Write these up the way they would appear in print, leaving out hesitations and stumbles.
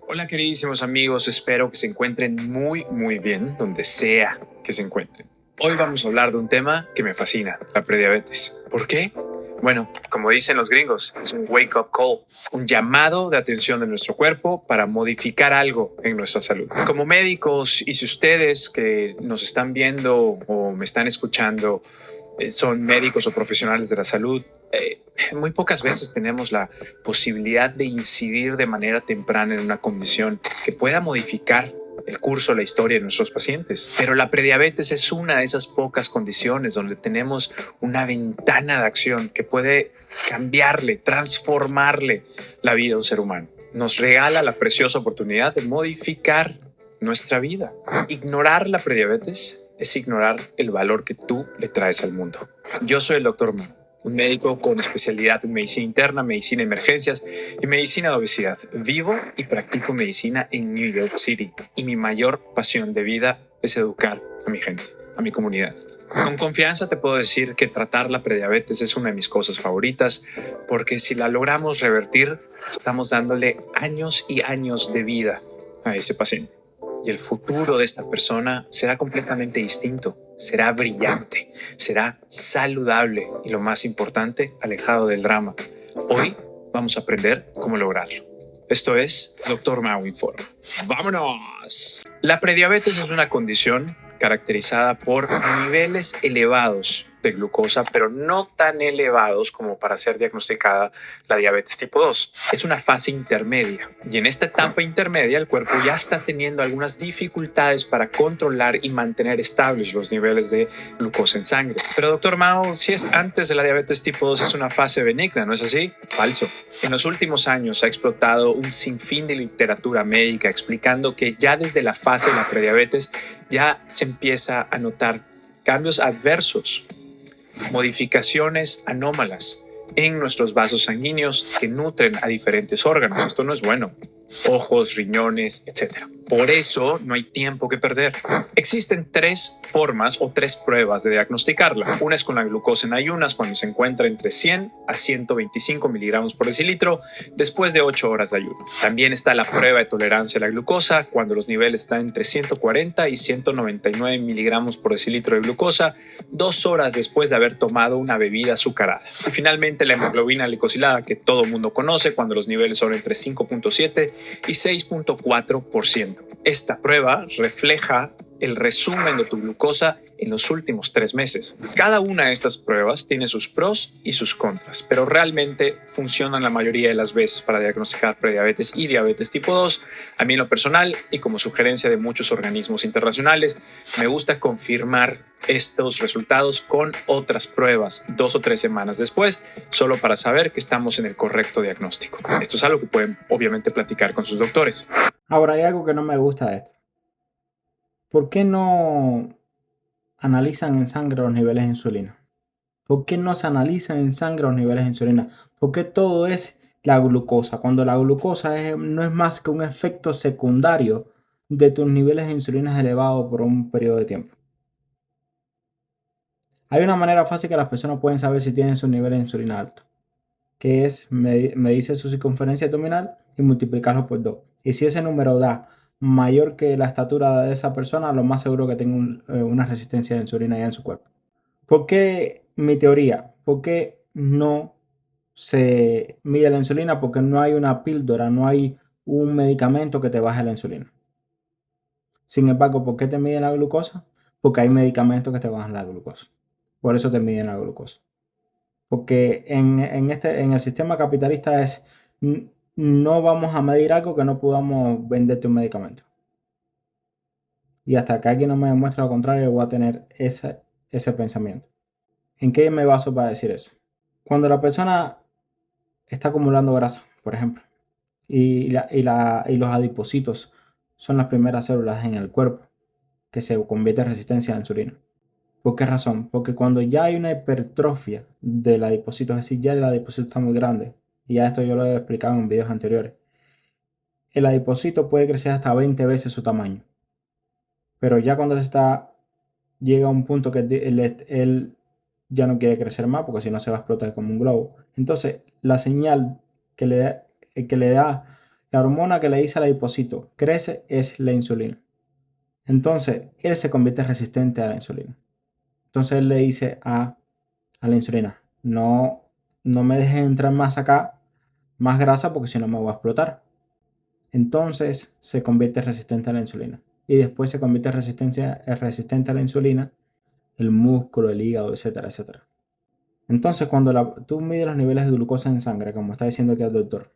Hola queridísimos amigos, espero que se encuentren muy bien donde sea que se encuentren. Hoy vamos a hablar de un tema que me fascina, la prediabetes. ¿Por qué? Bueno, como dicen los gringos, es un wake-up call, un llamado de atención de nuestro cuerpo para modificar algo en nuestra salud. Como médicos, y si ustedes que nos están viendo o me están escuchando son médicos o profesionales de la salud, muy pocas veces tenemos la posibilidad de incidir de manera temprana en una condición que pueda modificar el curso, la historia de nuestros pacientes. Pero la prediabetes es una de esas pocas condiciones donde tenemos una ventana de acción que puede cambiarle, transformarle la vida a un ser humano. Nos regala la preciosa oportunidad de modificar nuestra vida. Ignorar la prediabetes es ignorar el valor que tú le traes al mundo. Yo soy el Dr. Mo, un médico con especialidad en medicina interna, medicina de emergencias y medicina de obesidad. Vivo y practico medicina en New York City y mi mayor pasión de vida es educar a mi gente, a mi comunidad. Con confianza te puedo decir que tratar la prediabetes es una de mis cosas favoritas, porque si la logramos revertir, estamos dándole años y años de vida a ese paciente. Y el futuro de esta persona será completamente distinto, será brillante, será saludable y, lo más importante, alejado del drama. Hoy vamos a aprender cómo lograrlo. Esto es Dr. Mau Informa. ¡Vámonos! La prediabetes es una condición caracterizada por niveles elevados de glucosa, pero no tan elevados como para ser diagnosticada la diabetes tipo 2. Es una fase intermedia y en esta etapa intermedia el cuerpo ya está teniendo algunas dificultades para controlar y mantener estables los niveles de glucosa en sangre. Pero doctor Mao, si es antes de la diabetes tipo 2 es una fase benigna, ¿no es así? Falso. En los últimos años ha explotado un sinfín de literatura médica explicando que ya desde la fase de la prediabetes ya se empieza a notar cambios adversos, modificaciones anómalas en nuestros vasos sanguíneos que nutren a diferentes órganos. Esto no es bueno. Ojos, riñones, etc. Por eso no hay tiempo que perder. Existen tres formas o tres pruebas de diagnosticarla. Una es con la glucosa en ayunas cuando se encuentra entre 100 a 125 miligramos por decilitro después de 8 horas de ayuno. También está la prueba de tolerancia a la glucosa cuando los niveles están entre 140 y 199 miligramos por decilitro de glucosa 2 horas después de haber tomado una bebida azucarada. Y finalmente la hemoglobina glicosilada que todo mundo conoce cuando los niveles son entre 5.7 y 6.4%. Esta prueba refleja el resumen de tu glucosa en los últimos 3 meses. Cada una de estas pruebas tiene sus pros y sus contras, pero realmente funcionan la mayoría de las veces para diagnosticar prediabetes y diabetes tipo 2. A mí en lo personal y como sugerencia de muchos organismos internacionales, me gusta confirmar estos resultados con otras pruebas 2 o 3 semanas después, solo para saber que estamos en el correcto diagnóstico. Esto es algo que pueden obviamente platicar con sus doctores. Ahora, hay algo que no me gusta de esto. ¿Por qué no analizan en sangre los niveles de insulina? ¿Por qué no se analizan en sangre los niveles de insulina? ¿Por qué todo es la glucosa? Cuando la glucosa no es más que un efecto secundario de tus niveles de insulina elevados por un periodo de tiempo. Hay una manera fácil que las personas pueden saber si tienen sus niveles de insulina altos, que es medirse su circunferencia abdominal y multiplicarlo por 2. Y si ese número da mayor que la estatura de esa persona, lo más seguro que tenga una resistencia de insulina ya en su cuerpo. ¿Por qué mi teoría? ¿Por qué no se mide la insulina? Porque no hay una píldora, no hay un medicamento que te baje la insulina. Sin embargo, ¿por qué te miden la glucosa? Porque hay medicamentos que te bajan la glucosa. Por eso te miden la glucosa. Porque en el sistema capitalista no vamos a medir algo que no podamos venderte un medicamento. Y hasta que alguien no me demuestre lo contrario, voy a tener ese pensamiento. ¿En qué me baso para decir eso? Cuando la persona está acumulando grasa, por ejemplo, y los adipocitos son las primeras células en el cuerpo que se convierte en resistencia a la insulina. ¿Por qué razón? Porque cuando ya hay una hipertrofia del adipocito, es decir, ya el adipocito está muy grande, y ya esto yo lo he explicado en videos anteriores, el adipocito puede crecer hasta 20 veces su tamaño. Pero ya cuando llega a un punto que él ya no quiere crecer más, porque si no se va a explotar como un globo. Entonces, la señal que le da La hormona que le dice al adipocito, crece, es la insulina. Entonces, él se convierte resistente a la insulina. Entonces, él le dice a la insulina, no me dejes entrar más acá, más grasa, porque si no me voy a explotar. Entonces, se convierte resistente a la insulina. Y después se convierte resistente a la insulina el músculo, el hígado, etcétera, etcétera. Entonces, cuando tú mides los niveles de glucosa en sangre, como está diciendo aquí el doctor,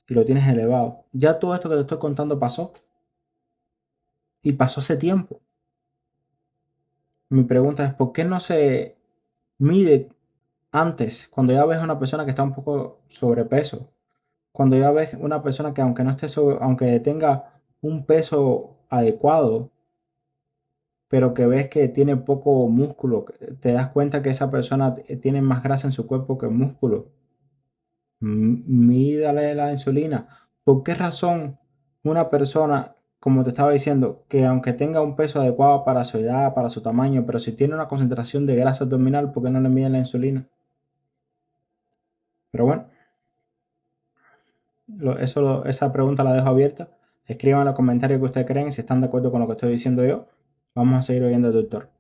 y lo tienes elevado, ya todo esto que te estoy contando pasó. Y pasó hace tiempo. Mi pregunta es, ¿por qué no se mide antes, cuando ya ves a una persona que está un poco sobrepeso? Cuando ya ves una persona que aunque no esté aunque tenga un peso adecuado, pero que ves que tiene poco músculo, te das cuenta que esa persona tiene más grasa en su cuerpo que músculo. Mídale la insulina. ¿Por qué razón una persona, como te estaba diciendo, que aunque tenga un peso adecuado para su edad, para su tamaño, pero si tiene una concentración de grasa abdominal, ¿por qué no le miden la insulina? Pero bueno, esa pregunta la dejo abierta. Escriban en los comentarios que ustedes creen, si están de acuerdo con lo que estoy diciendo yo. Vamos a seguir oyendo al doctor.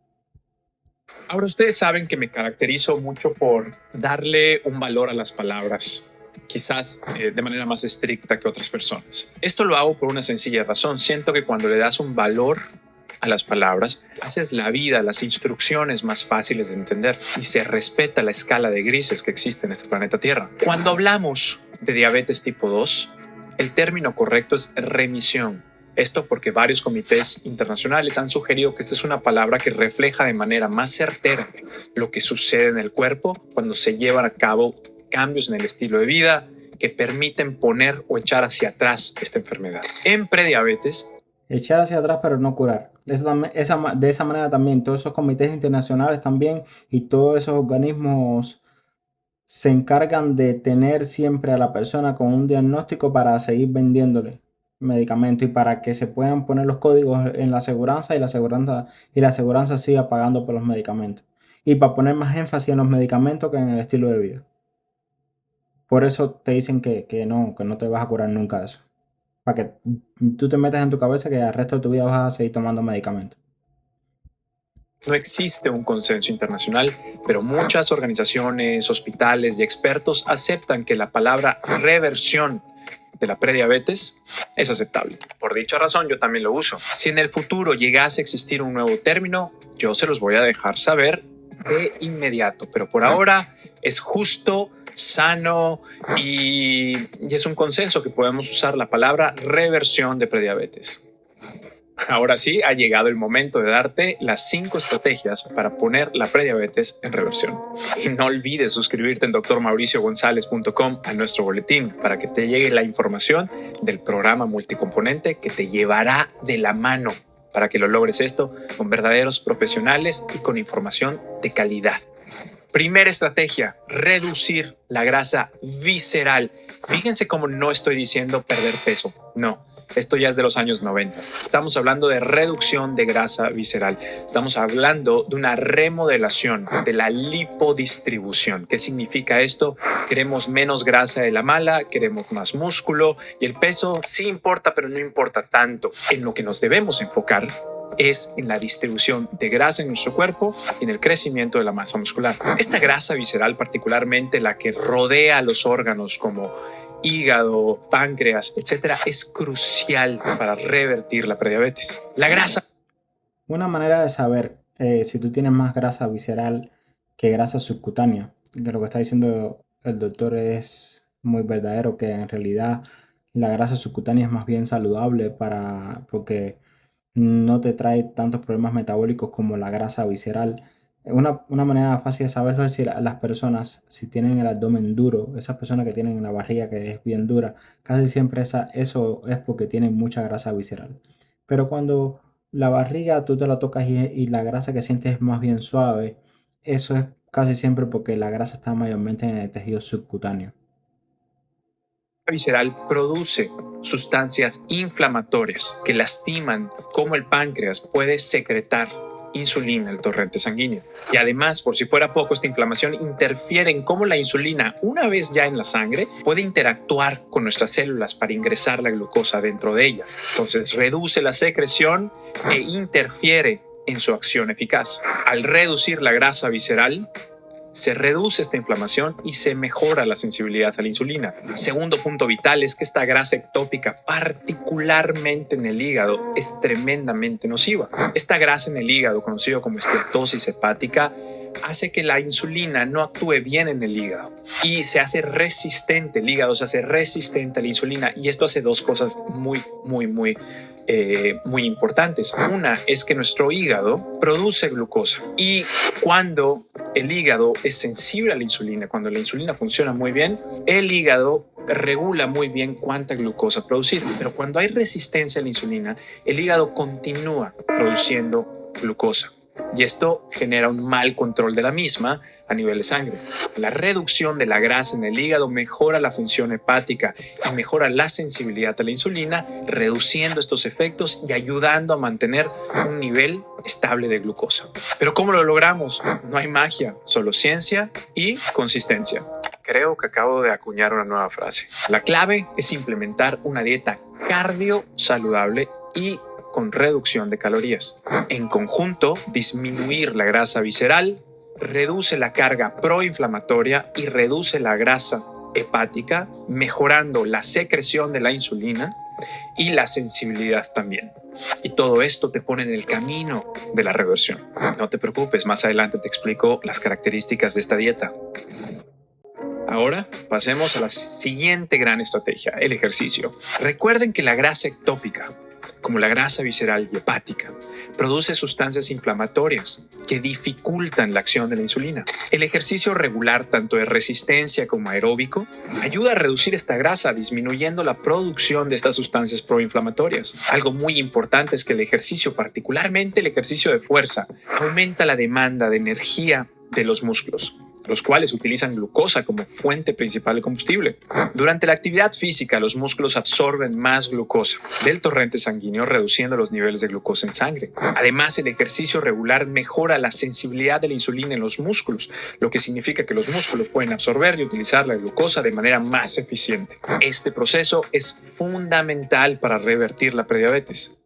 Ahora, ustedes saben que me caracterizo mucho por darle un valor a las palabras, quizás de manera más estricta que otras personas. Esto lo hago por una sencilla razón. Siento que cuando le das un valor a las palabras, haces la vida, las instrucciones más fáciles de entender y se respeta la escala de grises que existe en este planeta Tierra. Cuando hablamos de diabetes tipo 2, el término correcto es remisión. Esto porque varios comités internacionales han sugerido que esta es una palabra que refleja de manera más certera lo que sucede en el cuerpo cuando se llevan a cabo cambios en el estilo de vida que permiten poner o echar hacia atrás esta enfermedad. En prediabetes, echar hacia atrás pero no curar. De esa manera también todos esos comités internacionales también y todos esos organismos se encargan de tener siempre a la persona con un diagnóstico para seguir vendiéndole medicamentos y para que se puedan poner los códigos en la aseguranza y la aseguranza siga pagando por los medicamentos. Y para poner más énfasis en los medicamentos que en el estilo de vida. Por eso te dicen que no te vas a curar nunca de eso. Para que tú te metas en tu cabeza que el resto de tu vida vas a seguir tomando medicamentos. no existe un consenso internacional, pero muchas organizaciones, hospitales y expertos aceptan que la palabra reversión de la prediabetes es aceptable. Por dicha razón, yo también lo uso. Si en el futuro llegase a existir un nuevo término, yo se los voy a dejar saber de inmediato, pero por ahora es justo, sano y es un consenso que podemos usar la palabra reversión de prediabetes. Ahora sí, ha llegado el momento de darte las 5 estrategias para poner la prediabetes en reversión. Y no olvides suscribirte en drmauriciogonzalez.com a nuestro boletín para que te llegue la información del programa multicomponente que te llevará de la mano para que lo logres esto con verdaderos profesionales y con información de calidad. Primera estrategia, reducir la grasa visceral. Fíjense cómo no estoy diciendo perder peso, no. Esto ya es de los años 90. Estamos hablando de reducción de grasa visceral. Estamos hablando de una remodelación de la lipodistribución. ¿Qué significa esto? Queremos menos grasa de la mala, queremos más músculo y el peso sí importa, pero no importa tanto. En lo que nos debemos enfocar es en la distribución de grasa en nuestro cuerpo y en el crecimiento de la masa muscular. Esta grasa visceral, particularmente la que rodea los órganos como hígado, páncreas, etcétera, es crucial para revertir la prediabetes. La grasa. Una manera de saber si tú tienes más grasa visceral que grasa subcutánea, que lo que está diciendo el doctor es muy verdadero, que en realidad la grasa subcutánea es más bien saludable porque no te trae tantos problemas metabólicos como la grasa visceral. Una manera fácil de saberlo es si las personas, si tienen el abdomen duro, esas personas que tienen la barriga que es bien dura, casi siempre eso es porque tienen mucha grasa visceral. Pero cuando la barriga tú te la tocas y la grasa que sientes es más bien suave, eso es casi siempre porque la grasa está mayormente en el tejido subcutáneo. Visceral produce sustancias inflamatorias que lastiman, como el páncreas puede secretar insulina al torrente sanguíneo. Y además, por si fuera poco, esta inflamación interfiere en cómo la insulina, una vez ya en la sangre, puede interactuar con nuestras células para ingresar la glucosa dentro de ellas. Entonces reduce la secreción e interfiere en su acción eficaz. Al reducir la grasa visceral, se reduce esta inflamación y se mejora la sensibilidad a la insulina. El segundo punto vital es que esta grasa ectópica, particularmente en el hígado, es tremendamente nociva. Esta grasa en el hígado, conocido como esteatosis hepática, hace que la insulina no actúe bien en el hígado y se hace resistente, el hígado se hace resistente a la insulina, y esto hace dos cosas muy importantes. Una es que nuestro hígado produce glucosa, y cuando el hígado es sensible a la insulina, cuando la insulina funciona muy bien, el hígado regula muy bien cuánta glucosa producir. Pero cuando hay resistencia a la insulina, el hígado continúa produciendo glucosa, y esto genera un mal control de la misma a nivel de sangre. La reducción de la grasa en el hígado mejora la función hepática y mejora la sensibilidad a la insulina, reduciendo estos efectos y ayudando a mantener un nivel estable de glucosa. Pero ¿cómo lo logramos? No hay magia, solo ciencia y consistencia. Creo que acabo de acuñar una nueva frase. La clave es implementar una dieta cardio saludable y con reducción de calorías. En conjunto, disminuir la grasa visceral reduce la carga proinflamatoria y reduce la grasa hepática, mejorando la secreción de la insulina y la sensibilidad también. Y todo esto te pone en el camino de la reversión. No te preocupes, más adelante te explico las características de esta dieta. Ahora pasemos a la siguiente gran estrategia, el ejercicio. Recuerden que la grasa ectópica, como la grasa visceral y hepática, produce sustancias inflamatorias que dificultan la acción de la insulina. El ejercicio regular, tanto de resistencia como aeróbico, ayuda a reducir esta grasa, disminuyendo la producción de estas sustancias proinflamatorias. Algo muy importante es que el ejercicio, particularmente el ejercicio de fuerza, aumenta la demanda de energía de los músculos, los cuales utilizan glucosa como fuente principal de combustible. Durante la actividad física, los músculos absorben más glucosa del torrente sanguíneo, reduciendo los niveles de glucosa en sangre. Además, el ejercicio regular mejora la sensibilidad de la insulina en los músculos, lo que significa que los músculos pueden absorber y utilizar la glucosa de manera más eficiente. Este proceso es fundamental para revertir la prediabetes.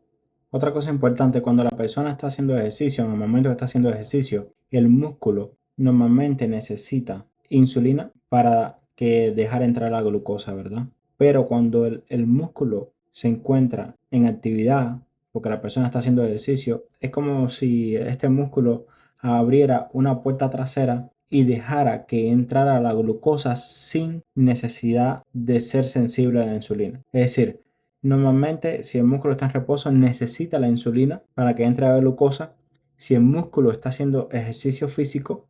Otra cosa importante, cuando la persona está haciendo ejercicio, en el momento que está haciendo ejercicio, el músculo normalmente necesita insulina para que dejar entrar la glucosa, ¿verdad? Pero cuando el músculo se encuentra en actividad, porque la persona está haciendo ejercicio, es como si este músculo abriera una puerta trasera y dejara que entrara la glucosa sin necesidad de ser sensible a la insulina. Es decir, normalmente, si el músculo está en reposo, necesita la insulina para que entre la glucosa. Si el músculo está haciendo ejercicio físico,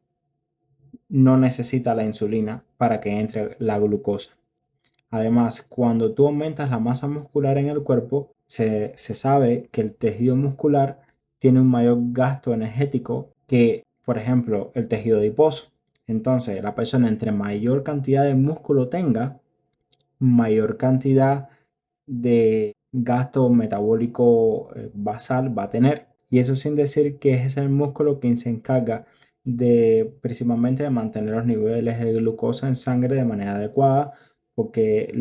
no necesita la insulina para que entre la glucosa. Además, cuando tú aumentas la masa muscular en el cuerpo, se sabe que el tejido muscular tiene un mayor gasto energético que, por ejemplo, el tejido adiposo. Entonces, la persona, entre mayor cantidad de músculo tenga, mayor cantidad de gasto metabólico basal va a tener. Y eso sin decir que es el músculo quien se encarga de principalmente de mantener los niveles de glucosa en sangre de manera adecuada, porque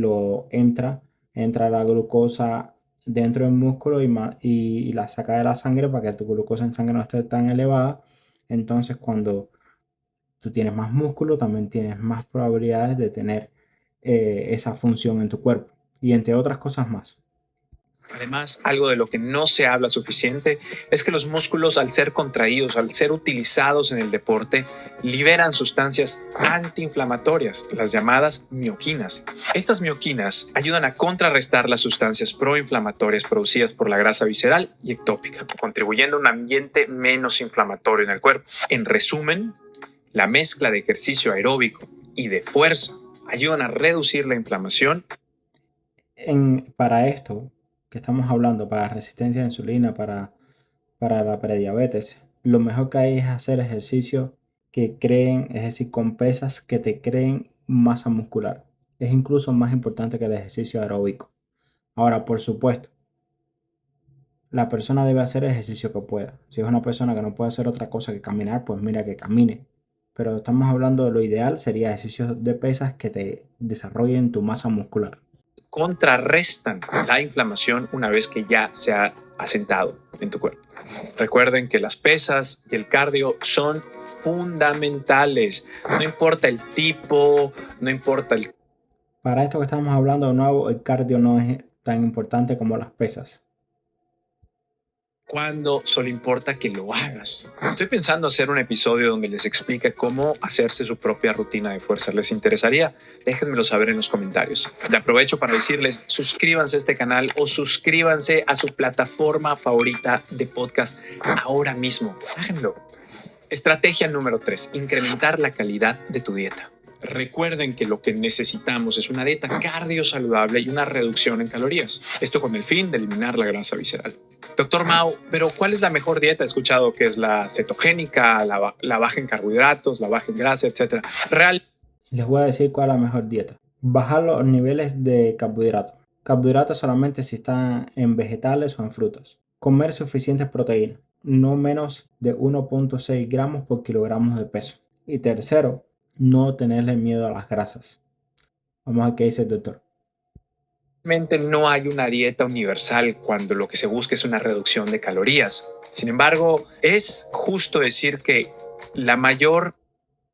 entra la glucosa dentro del músculo y la saca de la sangre para que tu glucosa en sangre no esté tan elevada. Entonces, cuando tú tienes más músculo, también tienes más probabilidades de tener esa función en tu cuerpo, y entre otras cosas más. Además, algo de lo que no se habla suficiente es que los músculos, al ser contraídos, al ser utilizados en el deporte, liberan sustancias antiinflamatorias, las llamadas mioquinas. Estas mioquinas ayudan a contrarrestar las sustancias proinflamatorias producidas por la grasa visceral y ectópica, contribuyendo a un ambiente menos inflamatorio en el cuerpo. En resumen, la mezcla de ejercicio aeróbico y de fuerza ayudan a reducir la inflamación. Para esto que estamos hablando, para la resistencia a la insulina, para la prediabetes, lo mejor que hay es hacer ejercicio que creen, es decir, con pesas que te creen masa muscular. Es incluso más importante que el ejercicio aeróbico. Ahora, por supuesto, la persona debe hacer el ejercicio que pueda. Si es una persona que no puede hacer otra cosa que caminar, pues mira que camine. Pero estamos hablando de lo ideal, sería ejercicios de pesas que te desarrollen tu masa muscular. Contrarrestan la inflamación una vez que ya se ha asentado en tu cuerpo. Recuerden que las pesas y el cardio son fundamentales. No importa el tipo, no importa el... Para esto que estamos hablando de nuevo, el cardio no es tan importante como las pesas. Cuando solo importa que lo hagas. Estoy pensando hacer un episodio donde les explique cómo hacerse su propia rutina de fuerza. ¿Les interesaría? Déjenmelo saber en los comentarios. Te aprovecho para decirles, suscríbanse a este canal o suscríbanse a su plataforma favorita de podcast ahora mismo. Háganlo. Estrategia número 3. Incrementar la calidad de tu dieta. Recuerden que lo que necesitamos es una dieta cardio saludable y una reducción en calorías. Esto con el fin de eliminar la grasa visceral. Doctor Mao, pero ¿cuál es la mejor dieta? He escuchado que es la cetogénica, la baja en carbohidratos, la baja en grasa, etc. Les voy a decir cuál es la mejor dieta. Bajar los niveles de carbohidratos. Carbohidratos solamente si están en vegetales o en frutas. Comer suficientes proteínas, no menos de 1.6 gramos por kilogramo de peso. Y tercero, no tenerle miedo a las grasas. Vamos a ver qué dice el doctor. Realmente no hay una dieta universal cuando lo que se busca es una reducción de calorías. Sin embargo, es justo decir que la mayor...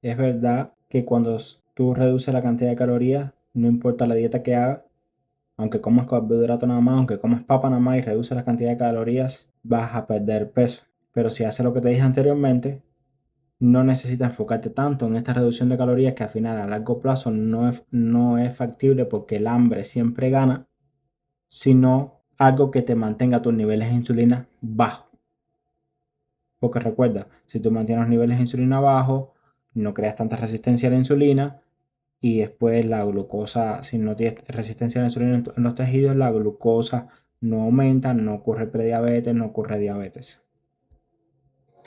Es verdad que cuando tú reduces la cantidad de calorías, no importa la dieta que hagas, aunque comas carbohidrato nada más, aunque comas papa nada más y reduces la cantidad de calorías, vas a perder peso. Pero si haces lo que te dije anteriormente, no necesitas enfocarte tanto en esta reducción de calorías que al final a largo plazo no es factible porque el hambre siempre gana, sino algo que te mantenga tus niveles de insulina bajos. Porque recuerda, si tú mantienes los niveles de insulina bajos, no creas tanta resistencia a la insulina y después la glucosa, si no tienes resistencia a la insulina en los tejidos, la glucosa no aumenta, no ocurre prediabetes, no ocurre diabetes.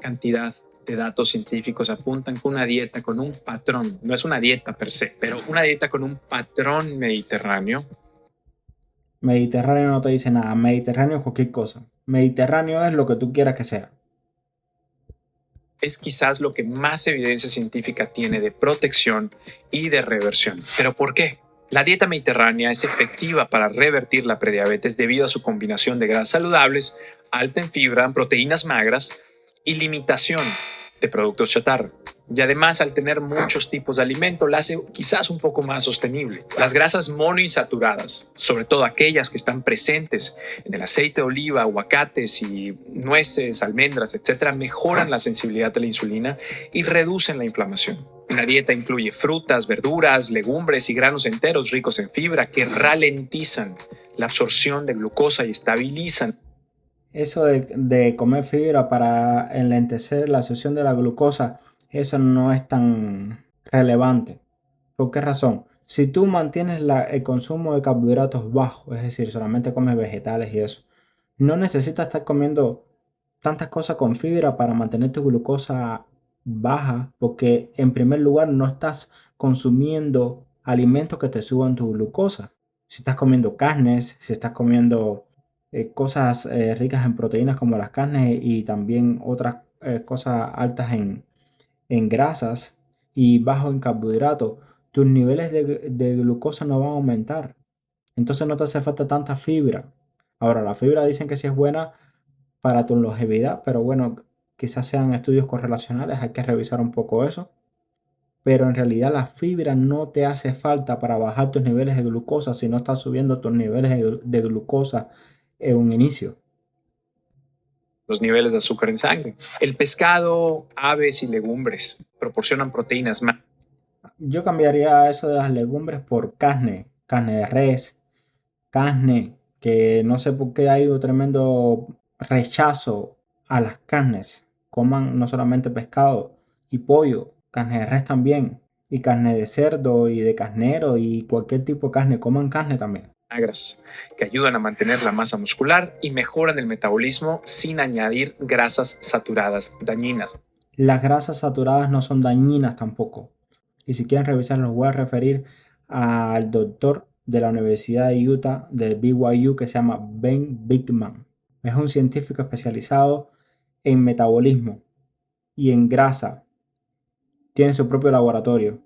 Cantidad de datos científicos apuntan que una dieta con un patrón, no es una dieta per se, pero una dieta con un patrón mediterráneo. Mediterráneo no te dice nada, Mediterráneo es cualquier cosa. Mediterráneo es lo que tú quieras que sea. Es quizás lo que más evidencia científica tiene de protección y de reversión. ¿Pero por qué? La dieta mediterránea es efectiva para revertir la prediabetes debido a su combinación de grasas saludables, alta en fibra, proteínas magras y limitación de productos chatarra. Y además, al tener muchos tipos de alimento, la hace quizás un poco más sostenible. Las grasas monoinsaturadas, sobre todo aquellas que están presentes en el aceite de oliva, aguacates y nueces, almendras, etc., mejoran la sensibilidad de la insulina y reducen la inflamación. La dieta incluye frutas, verduras, legumbres y granos enteros ricos en fibra que ralentizan la absorción de glucosa y estabilizan. Eso de comer fibra para enlentecer la absorción de la glucosa, eso no es tan relevante. ¿Por qué razón? Si tú mantienes el consumo de carbohidratos bajo, es decir, solamente comes vegetales y eso, no necesitas estar comiendo tantas cosas con fibra para mantener tu glucosa baja, porque en primer lugar no estás consumiendo alimentos que te suban tu glucosa. Si estás comiendo carnes, si estás comiendo cosas ricas en proteínas como las carnes y también otras cosas altas en grasas y bajo en carbohidratos, tus niveles de glucosa no van a aumentar. Entonces no te hace falta tanta fibra. Ahora, la fibra dicen que sí es buena para tu longevidad, pero bueno, quizás sean estudios correlacionales, hay que revisar un poco eso. Pero en realidad la fibra no te hace falta para bajar tus niveles de glucosa si no estás subiendo tus niveles de glucosa en un inicio. Los niveles de azúcar en sangre. El pescado, aves y legumbres proporcionan proteínas más. Yo cambiaría eso de las legumbres por carne, carne de res, carne, que no sé por qué hay un tremendo rechazo a las carnes. Coman no solamente pescado y pollo, carne de res también, y carne de cerdo y de carnero y cualquier tipo de carne, coman carne también. Magras, que ayudan a mantener la masa muscular y mejoran el metabolismo sin añadir grasas saturadas dañinas. Las grasas saturadas no son dañinas tampoco. Y si quieren revisar, los voy a referir al doctor de la Universidad de Utah, del BYU, que se llama Ben Bigman. Es un científico especializado en metabolismo y en grasa. Tiene su propio laboratorio.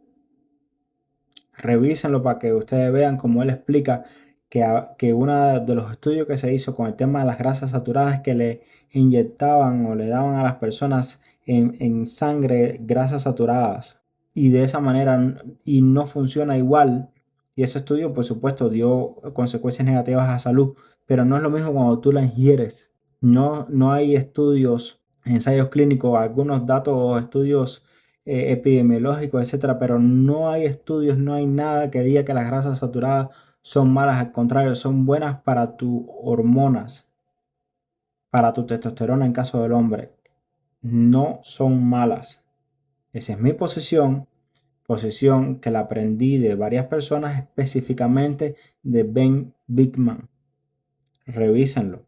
Revísenlo para que ustedes vean cómo él explica que uno de los estudios que se hizo con el tema de las grasas saturadas, que le inyectaban o le daban a las personas en sangre grasas saturadas, y de esa manera y no funciona igual. Y ese estudio, por supuesto, dio consecuencias negativas a la salud, pero no es lo mismo cuando tú la ingieres. No hay estudios, ensayos clínicos, algunos datos o estudios epidemiológicos, etcétera, pero no hay estudios, no hay nada que diga que las grasas saturadas son malas. Al contrario, son buenas para tus hormonas, para tu testosterona en caso del hombre. No son malas. Esa es mi posición que la aprendí de varias personas, específicamente de Ben Bikman. Revísenlo.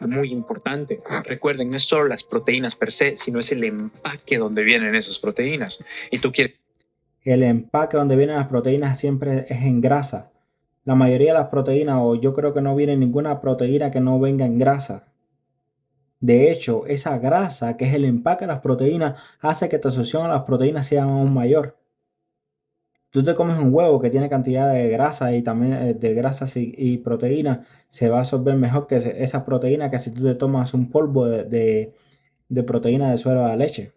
Muy importante. Recuerden, no es solo las proteínas per se, sino es el empaque donde vienen esas proteínas. Y tú quieres... El empaque donde vienen las proteínas siempre es en grasa. La mayoría de las proteínas, o yo creo que no viene ninguna proteína que no venga en grasa. De hecho, esa grasa, que es el empaque de las proteínas, hace que tu absorción a las proteínas sea aún mayor. Tú te comes un huevo que tiene cantidad de grasa y también de grasas y proteínas, se va a absorber mejor que esa proteína que si tú te tomas un polvo de proteína de suero de leche.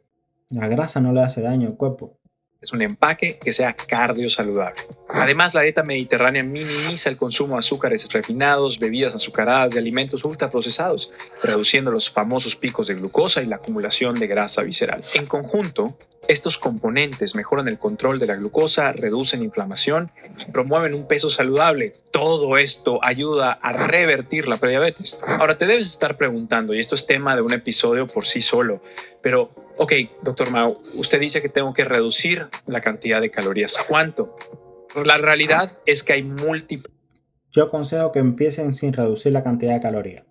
La grasa no le hace daño al cuerpo. Es un empaque que sea cardiosaludable. Además, la dieta mediterránea minimiza el consumo de azúcares refinados, bebidas azucaradas y alimentos ultraprocesados, reduciendo los famosos picos de glucosa y la acumulación de grasa visceral. En conjunto, estos componentes mejoran el control de la glucosa, reducen inflamación y promueven un peso saludable. Todo esto ayuda a revertir la prediabetes. Ahora te debes estar preguntando, y esto es tema de un episodio por sí solo, pero ok, doctor Mao, usted dice que tengo que reducir la cantidad de calorías. ¿Cuánto? La realidad es que hay múltiples. Yo aconsejo que empiecen sin reducir la cantidad de calorías.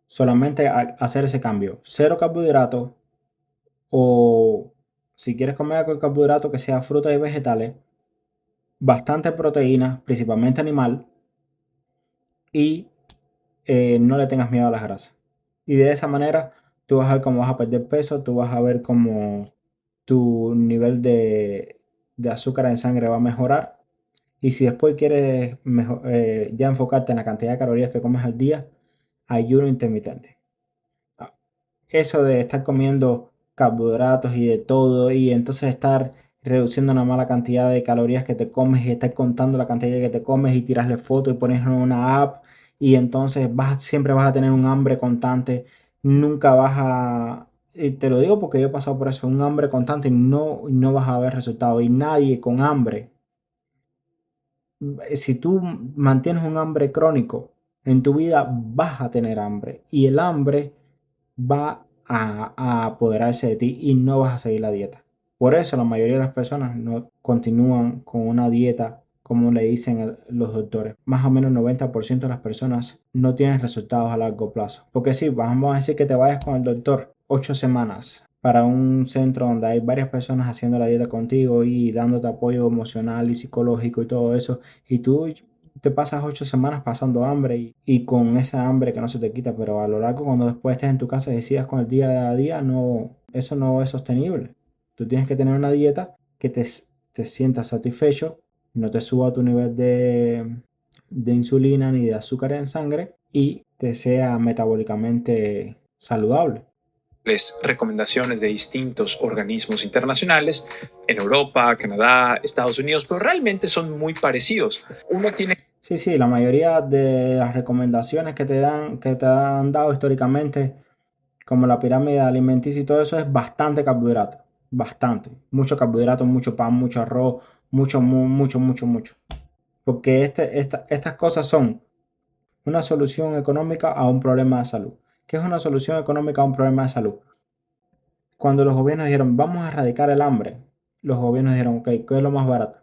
Solamente hacer ese cambio. Cero carbohidratos, o si quieres comer algo de carbohidrato que sea frutas y vegetales, bastante proteína, principalmente animal, y no le tengas miedo a las grasas. Y de esa manera tú vas a ver cómo vas a perder peso, tú vas a ver cómo tu nivel de azúcar en sangre va a mejorar. Y si después quieres ya enfocarte en la cantidad de calorías que comes al día, ayuno intermitente. Eso de estar comiendo carbohidratos y de todo y entonces estar reduciendo una mala cantidad de calorías que te comes y estar contando la cantidad que te comes y tirarle fotos y pones en una app y entonces siempre vas a tener un hambre constante, nunca vas a... Y te lo digo porque yo he pasado por eso, un hambre constante y no vas a ver resultados. Y nadie con hambre, si tú mantienes un hambre crónico en tu vida, vas a tener hambre. Y el hambre va a apoderarse de ti y no vas a seguir la dieta. Por eso la mayoría de las personas no continúan con una dieta como le dicen los doctores. Más o menos el 90% de las personas no tienen resultados a largo plazo. Porque sí, vamos a decir que te vayas con el doctor 8 semanas para un centro donde hay varias personas haciendo la dieta contigo y dándote apoyo emocional y psicológico y todo eso, y tú te pasas 8 semanas pasando hambre y con esa hambre que no se te quita, pero a lo largo cuando después estés en tu casa y decidas con el día a día, no, eso no es sostenible. Tú tienes que tener una dieta que te sientas satisfecho, no te suba tu nivel de insulina ni de azúcar en sangre y te sea metabólicamente saludable. Recomendaciones de distintos organismos internacionales en Europa, Canadá, Estados Unidos, pero realmente son muy parecidos. Uno tiene... Sí, la mayoría de las recomendaciones que te han dado históricamente, como la pirámide alimenticia y todo eso, es bastante carbohidrato. Bastante. Mucho carbohidrato, mucho pan, mucho arroz, mucho. Porque estas cosas son una solución económica a un problema de salud. ¿Qué es una solución económica a un problema de salud? Cuando los gobiernos dijeron, vamos a erradicar el hambre, los gobiernos dijeron, ok, ¿qué es lo más barato?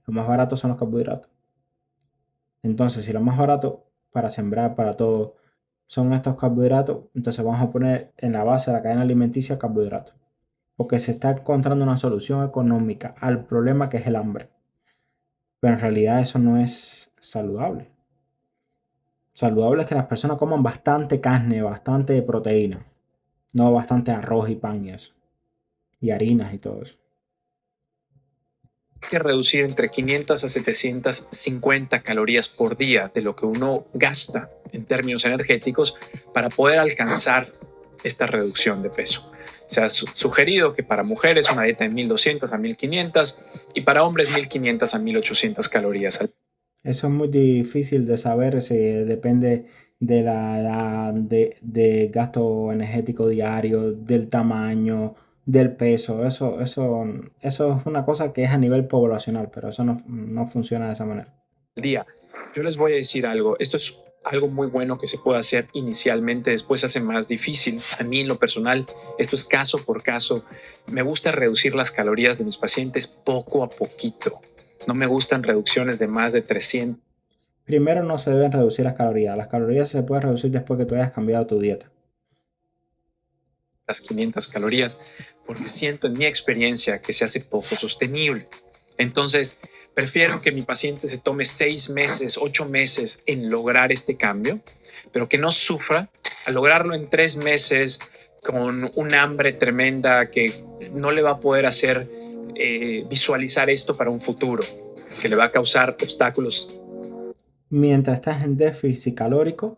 Lo más barato son los carbohidratos. Entonces, si lo más barato para sembrar, para todo, son estos carbohidratos, entonces vamos a poner en la base de la cadena alimenticia carbohidratos. Porque se está encontrando una solución económica al problema que es el hambre. Pero en realidad eso no es saludable. Saludable es que las personas coman bastante carne, bastante proteína, no bastante arroz y pan y eso, y harinas y todo eso. Hay que reducir entre 500 a 750 calorías por día de lo que uno gasta en términos energéticos para poder alcanzar esta reducción de peso. Se ha sugerido que para mujeres una dieta de 1200 a 1500 y para hombres 1500 a 1800 calorías al día. Eso es muy difícil de saber, si depende de la edad, de gasto energético diario, del tamaño, del peso. Eso es una cosa que es a nivel poblacional, pero eso no funciona de esa manera. Día. Yo les voy a decir algo. Esto es algo muy bueno que se puede hacer inicialmente, después se hace más difícil. A mí en lo personal, esto es caso por caso. Me gusta reducir las calorías de mis pacientes poco a poquito. No me gustan reducciones de más de 300. Primero no se deben reducir las calorías. Las calorías se pueden reducir después que tú hayas cambiado tu dieta. Las 500 calorías, porque siento en mi experiencia que se hace poco sostenible. Entonces, prefiero que mi paciente se tome 6 meses, 8 meses en lograr este cambio, pero que no sufra al lograrlo en 3 meses con un hambre tremenda que no le va a poder hacer visualizar esto para un futuro, que le va a causar obstáculos. Mientras estás en déficit calórico,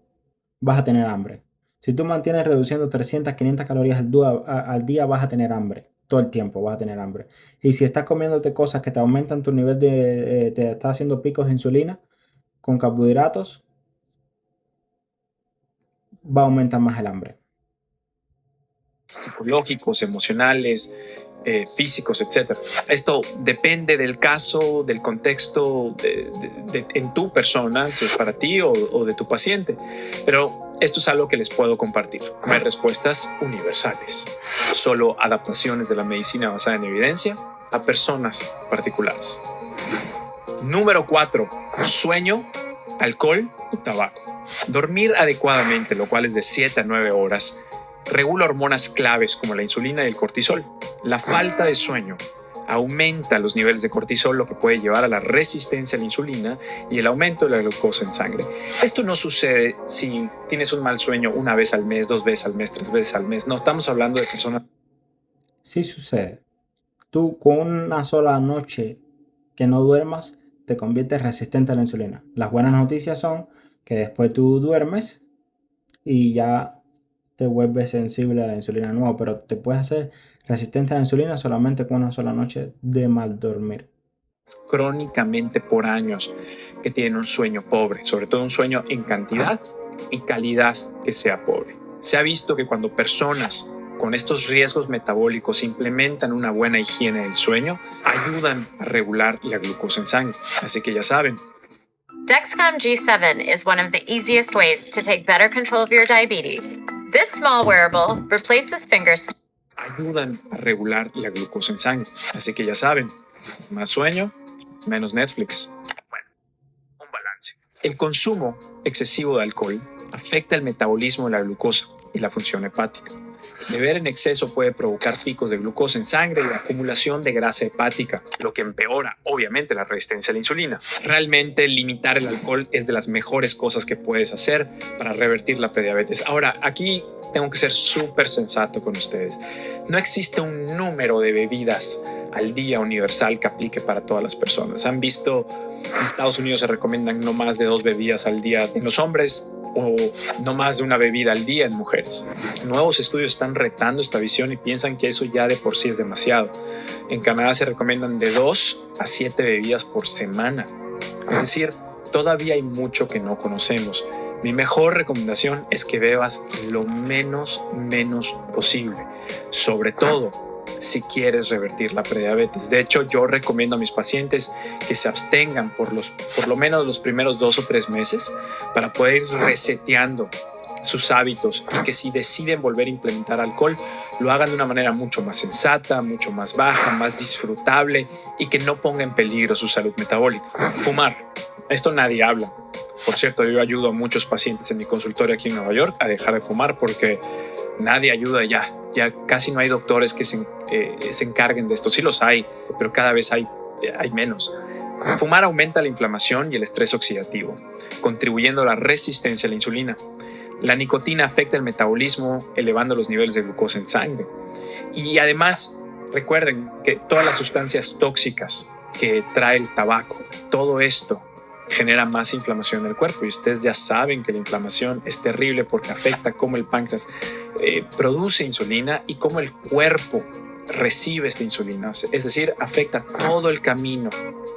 vas a tener hambre. Si tú mantienes reduciendo 300, 500 calorías al día, vas a tener hambre. Todo el tiempo vas a tener hambre. Y si estás comiéndote cosas que te aumentan tu nivel te está haciendo picos de insulina con carbohidratos, va a aumentar más el hambre. Psicológicos, emocionales, físicos, etcétera. Esto depende del caso, del contexto en tu persona, si es para ti o de tu paciente. Pero esto es algo que les puedo compartir. No hay respuestas universales, solo adaptaciones de la medicina basada en evidencia a personas particulares. Número 4. Sueño, alcohol y tabaco. Dormir adecuadamente, lo cual es de 7 a 9 horas, regula hormonas claves como la insulina y el cortisol. La falta de sueño aumenta los niveles de cortisol, lo que puede llevar a la resistencia a la insulina y el aumento de la glucosa en sangre. Esto no sucede si tienes un mal sueño una vez al mes, 2 veces al mes, 3 veces al mes. No estamos hablando de personas. Sí sucede. Tú con una sola noche que no duermas te conviertes resistente a la insulina. Las buenas noticias son que después tú duermes y ya te vuelves sensible a la insulina nueva, pero te puedes hacer resistente a la insulina solamente con una sola noche de mal dormir. Crónicamente por años que tienen un sueño pobre, sobre todo un sueño en cantidad y calidad que sea pobre. Se ha visto que cuando personas con estos riesgos metabólicos implementan una buena higiene del sueño, ayudan a regular la glucosa en sangre. Así que ya saben. Dexcom G7 is one of the easiest ways to take better control of your diabetes. This small wearable replaces fingers. Ayudan a regular la glucosa en sangre. Así que ya saben, más sueño, menos Netflix. Bueno, un balance. El consumo excesivo de alcohol afecta el metabolismo de la glucosa y la función hepática. Beber en exceso puede provocar picos de glucosa en sangre y acumulación de grasa hepática, lo que empeora, obviamente, la resistencia a la insulina. Realmente, limitar el alcohol es de las mejores cosas que puedes hacer para revertir la prediabetes. Ahora, aquí tengo que ser súper sensato con ustedes. No existe un número de bebidas al día universal que aplique para todas las personas. Han visto, en Estados Unidos se recomiendan no más de 2 bebidas al día en los hombres o no más de una bebida al día en mujeres. Nuevos estudios están retando esta visión y piensan que eso ya de por sí es demasiado. En Canadá se recomiendan de 2 a 7 bebidas por semana. Es decir, todavía hay mucho que no conocemos. Mi mejor recomendación es que bebas lo menos posible, sobre todo si quieres revertir la prediabetes. De hecho, yo recomiendo a mis pacientes que se abstengan por lo menos los primeros 2 o 3 meses para poder ir reseteando sus hábitos y que si deciden volver a implementar alcohol, lo hagan de una manera mucho más sensata, mucho más baja, más disfrutable y que no ponga en peligro su salud metabólica. Fumar. Esto nadie habla. Por cierto, yo ayudo a muchos pacientes en mi consultorio aquí en Nueva York a dejar de fumar porque nadie ayuda ya. Ya casi no hay doctores que se encarguen de esto. Sí los hay, pero cada vez hay menos. Fumar aumenta la inflamación y el estrés oxidativo, contribuyendo a la resistencia a la insulina. La nicotina afecta el metabolismo, elevando los niveles de glucosa en sangre. Y además, recuerden que todas las sustancias tóxicas que trae el tabaco, todo esto genera más inflamación en el cuerpo. Y ustedes ya saben que la inflamación es terrible porque afecta cómo el páncreas produce insulina y cómo el cuerpo recibe esta insulina. Es decir, afecta todo el camino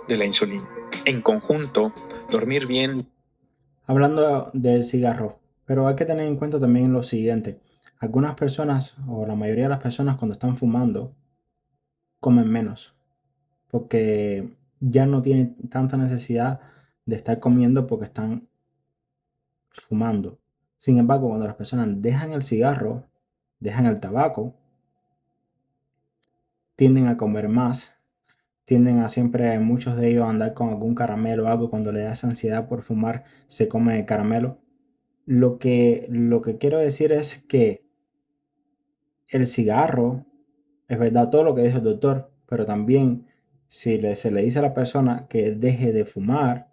de la insulina. En conjunto, dormir bien. Hablando del cigarro, pero hay que tener en cuenta también lo siguiente. Algunas personas, o la mayoría de las personas, cuando están fumando, comen menos, porque ya no tienen tanta necesidad de estar comiendo porque están fumando. Sin embargo, cuando las personas dejan el cigarro, dejan el tabaco, tienden a comer más, tienden a siempre, muchos de ellos, a andar con algún caramelo o algo. Cuando le da esa ansiedad por fumar, se come el caramelo. Lo que quiero decir es que el cigarro, es verdad todo lo que dice el doctor, pero también si se le dice a la persona que deje de fumar,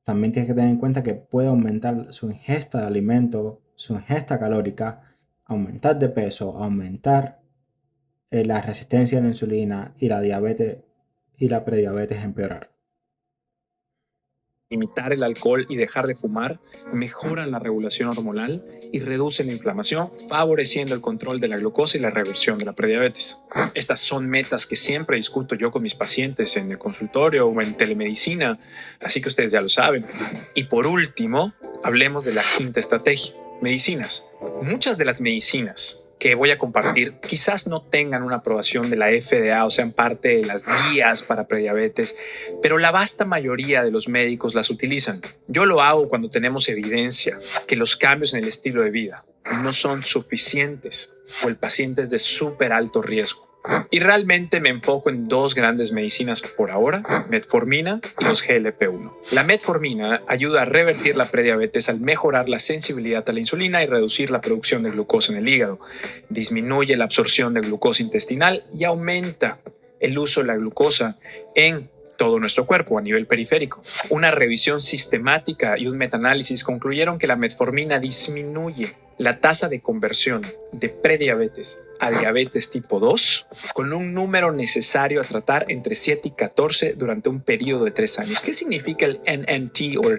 también tienes que tener en cuenta que puede aumentar su ingesta de alimentos, su ingesta calórica, aumentar de peso, aumentar la resistencia a la insulina y la diabetes y la prediabetes empeorar. Limitar el alcohol y dejar de fumar mejoran la regulación hormonal y reducen la inflamación, favoreciendo el control de la glucosa y la reversión de la prediabetes. Estas son metas que siempre discuto yo con mis pacientes en el consultorio o en telemedicina, así que ustedes ya lo saben. Y por último, hablemos de la quinta estrategia: medicinas. Muchas de las medicinas que voy a compartir quizás no tengan una aprobación de la FDA o sean parte de las guías para prediabetes, pero la vasta mayoría de los médicos las utilizan. Yo lo hago cuando tenemos evidencia que los cambios en el estilo de vida no son suficientes o el paciente es de súper alto riesgo. Y realmente me enfoco en dos grandes medicinas por ahora: metformina y los GLP-1. La metformina ayuda a revertir la prediabetes al mejorar la sensibilidad a la insulina y reducir la producción de glucosa en el hígado. Disminuye la absorción de glucosa intestinal y aumenta el uso de la glucosa en todo nuestro cuerpo a nivel periférico. Una revisión sistemática y un metaanálisis concluyeron que la metformina disminuye la tasa de conversión de prediabetes a diabetes tipo 2 con un número necesario a tratar entre 7 y 14 durante un periodo de 3 años. ¿Qué significa el NNT o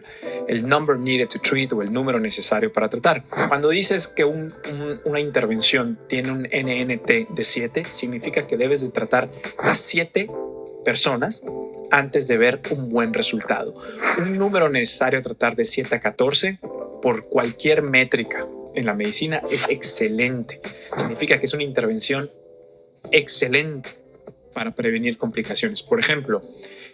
el number needed to treat o el número necesario para tratar? Cuando dices que una intervención tiene un NNT de 7, significa que debes de tratar a 7 personas antes de ver un buen resultado. Un número necesario a tratar de 7 a 14 por cualquier métrica en la medicina es excelente. Significa que es una intervención excelente para prevenir complicaciones. Por ejemplo,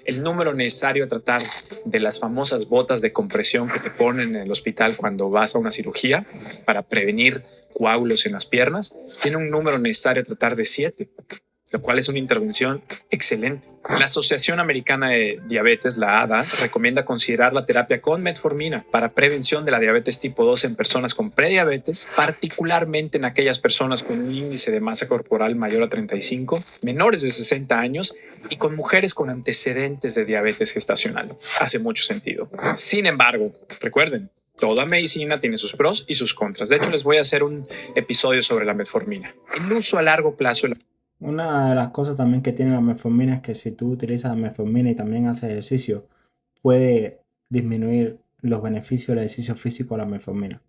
el número necesario a tratar de las famosas botas de compresión que te ponen en el hospital cuando vas a una cirugía para prevenir coágulos en las piernas, tiene un número necesario a tratar de 7. Lo cual es una intervención excelente. La Asociación Americana de Diabetes, la ADA, recomienda considerar la terapia con metformina para prevención de la diabetes tipo 2 en personas con prediabetes, particularmente en aquellas personas con un índice de masa corporal mayor a 35, menores de 60 años y con mujeres con antecedentes de diabetes gestacional. Hace mucho sentido. Sin embargo, recuerden, toda medicina tiene sus pros y sus contras. De hecho, les voy a hacer un episodio sobre la metformina. El uso a largo plazo. Una de las cosas también que tiene la metformina es que si tú utilizas metformina y también haces ejercicio, puede disminuir los beneficios del ejercicio físico de la metformina.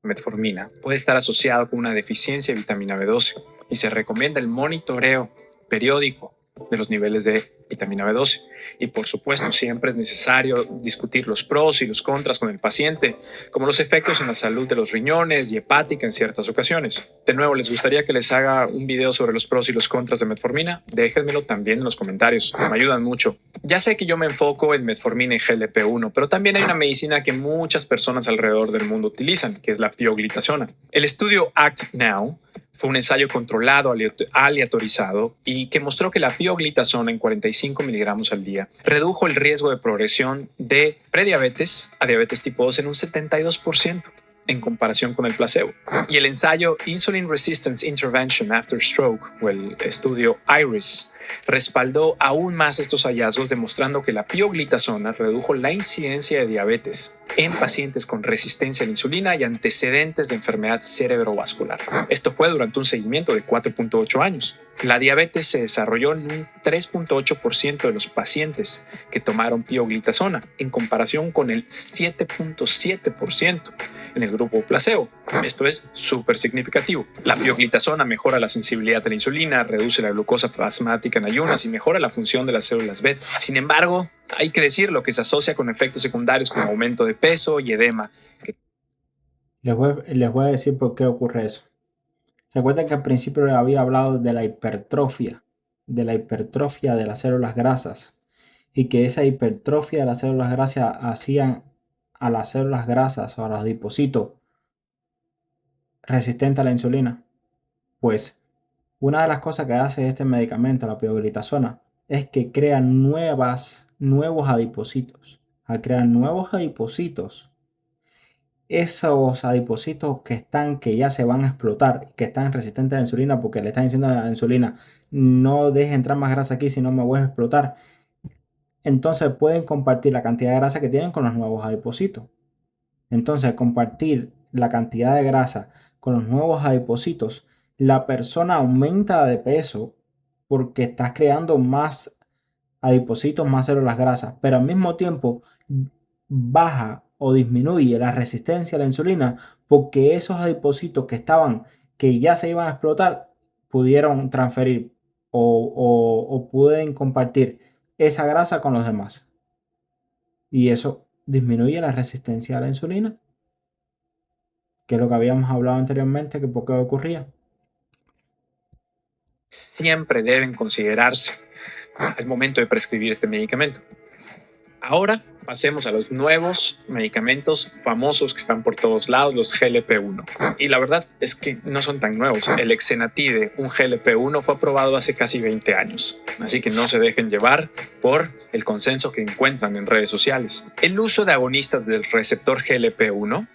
Metformina puede estar asociado con una deficiencia de vitamina B12 y se recomienda el monitoreo periódico de los niveles de vitamina B12. Y por supuesto, siempre es necesario discutir los pros y los contras con el paciente, como los efectos en la salud de los riñones y hepática en ciertas ocasiones. De nuevo, ¿les gustaría que les haga un video sobre los pros y los contras de metformina? Déjenmelo también en los comentarios, me ayudan mucho. Ya sé que yo me enfoco en metformina y GLP-1, pero también hay una medicina que muchas personas alrededor del mundo utilizan, que es la pioglitazona. El estudio ACT Now fue un ensayo controlado aleatorizado y que mostró que la pioglitazona en 45 miligramos al día redujo el riesgo de progresión de prediabetes a diabetes tipo 2 en un 72% en comparación con el placebo. Y el ensayo Insulin Resistance Intervention After Stroke o el estudio IRIS respaldó aún más estos hallazgos, demostrando que la pioglitazona redujo la incidencia de diabetes en pacientes con resistencia a la insulina y antecedentes de enfermedad cerebrovascular. Esto fue durante un seguimiento de 4.8 años. La diabetes se desarrolló en un 3.8% de los pacientes que tomaron pioglitazona, en comparación con el 7.7% en el grupo placebo. Esto es súper significativo. La pioglitazona mejora la sensibilidad a la insulina, reduce la glucosa plasmática en ayunas y mejora la función de las células beta. Sin embargo, hay que decir lo que se asocia con efectos secundarios como aumento de peso y edema. Les voy a decir por qué ocurre eso. Recuerden que al principio había hablado de la hipertrofia de las células grasas, y que esa hipertrofia de las células grasas hacían a las células grasas o a los adipocitos resistentes a la insulina. Pues una de las cosas que hace este medicamento, la pioglitazona, es que crea nuevos adipocitos. Al crear nuevos adipocitos, esos adipocitos que ya se van a explotar, que están resistentes a la insulina, porque le están diciendo a la insulina, no deje entrar más grasa aquí, si no me voy a explotar. Entonces pueden compartir la cantidad de grasa que tienen con los nuevos adipocitos. Entonces, al compartir la cantidad de grasa con los nuevos adipocitos, la persona aumenta de peso porque estás creando más adipocitos, más células grasas, pero al mismo tiempo baja o disminuye la resistencia a la insulina porque esos adipocitos que ya se iban a explotar, pudieron transferir o pueden compartir esa grasa con los demás. Y eso disminuye la resistencia a la insulina, que es lo que habíamos hablado anteriormente, que por qué ocurría. Siempre deben considerarse al momento de prescribir este medicamento. Ahora pasemos a los nuevos medicamentos famosos que están por todos lados, los GLP-1. Y la verdad es que no son tan nuevos. El Exenatide, un GLP-1, fue aprobado hace casi 20 años. Así que no se dejen llevar por el consenso que encuentran en redes sociales. El uso de agonistas del receptor GLP-1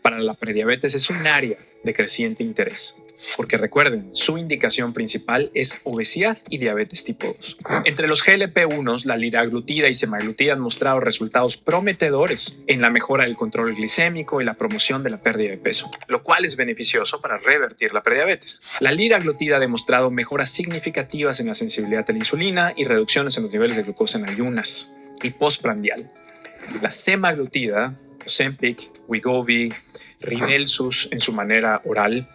para la prediabetes es un área de creciente interés. Porque recuerden, su indicación principal es obesidad y diabetes tipo 2. Entre los GLP-1, la liraglutida y semaglutida han mostrado resultados prometedores en la mejora del control glicémico y la promoción de la pérdida de peso, lo cual es beneficioso para revertir la prediabetes. La liraglutida ha demostrado mejoras significativas en la sensibilidad a la insulina y reducciones en los niveles de glucosa en ayunas y postprandial. La semaglutida, Ozempic, Wegovy, Rybelsus en su manera oral,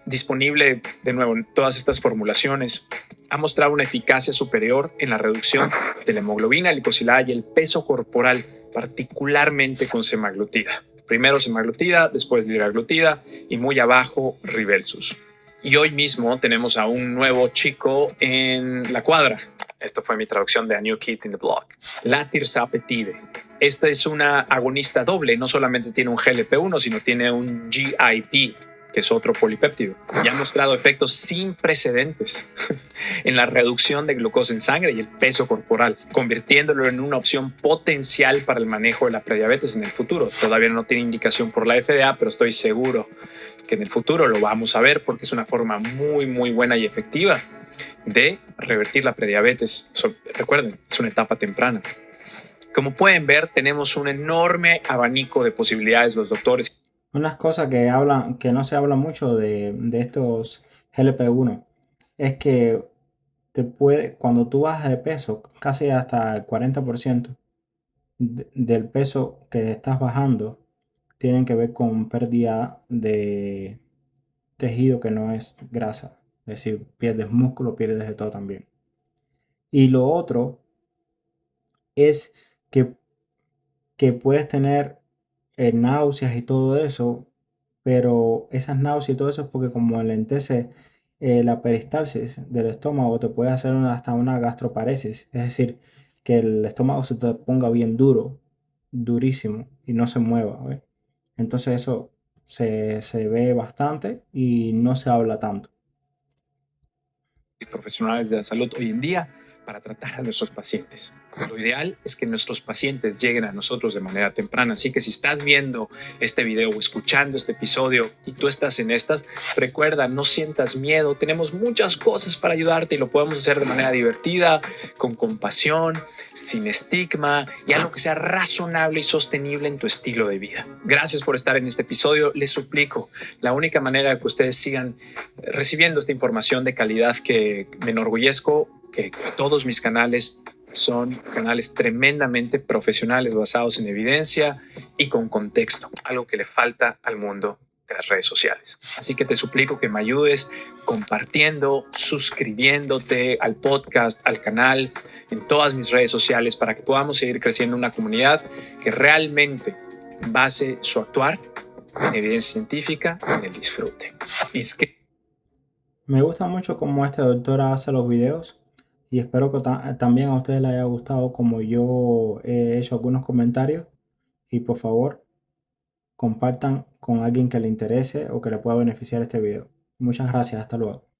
disponible de nuevo en todas estas formulaciones, ha mostrado una eficacia superior en la reducción de la hemoglobina glicosilada y el peso corporal, particularmente con semaglutida. Primero semaglutida, después liraglutida y muy abajo Rybelsus. Y hoy mismo tenemos a un nuevo chico en la cuadra. Esto fue mi traducción de A New Kid in the Block. La tirzapatide. Esta es una agonista doble. No solamente tiene un GLP-1, sino tiene un GIP, que es otro polipéptido, y ha mostrado efectos sin precedentes en la reducción de glucosa en sangre y el peso corporal, convirtiéndolo en una opción potencial para el manejo de la prediabetes en el futuro. Todavía no tiene indicación por la FDA, pero estoy seguro que en el futuro lo vamos a ver porque es una forma muy, muy buena y efectiva de revertir la prediabetes. Recuerden, es una etapa temprana. Como pueden ver, tenemos un enorme abanico de posibilidades los doctores. Unas cosas que no se habla mucho de estos GLP-1 es que cuando tú bajas de peso, casi hasta el 40% del peso que estás bajando tienen que ver con pérdida de tejido que no es grasa. Es decir, pierdes músculo, pierdes de todo también. Y lo otro es que puedes tener náuseas y todo eso, pero esas náuseas y todo eso es porque como enlentece la peristalsis del estómago, te puede hacer hasta una gastroparesis, es decir, que el estómago se te ponga bien duro, durísimo, y no se mueva, ¿ves? Entonces eso se ve bastante y no se habla tanto. profesionales de la salud hoy en día para tratar a nuestros pacientes. Lo ideal es que nuestros pacientes lleguen a nosotros de manera temprana. Así que si estás viendo este video o escuchando este episodio y tú estás en estas, recuerda, no sientas miedo. Tenemos muchas cosas para ayudarte y lo podemos hacer de manera divertida, con compasión, sin estigma y algo que sea razonable y sostenible en tu estilo de vida. Gracias por estar en este episodio. Les suplico, la única manera de que ustedes sigan recibiendo esta información de calidad, que me enorgullezco que todos mis canales son canales tremendamente profesionales, basados en evidencia y con contexto, algo que le falta al mundo de las redes sociales. Así que te suplico que me ayudes compartiendo, suscribiéndote al podcast, al canal, en todas mis redes sociales, para que podamos seguir creciendo una comunidad que realmente base su actuar en evidencia científica y en el disfrute. Me gusta mucho cómo este doctor hace los videos y espero que también a ustedes les haya gustado como yo he hecho algunos comentarios, y por favor compartan con alguien que le interese o que le pueda beneficiar este video. Muchas gracias, hasta luego.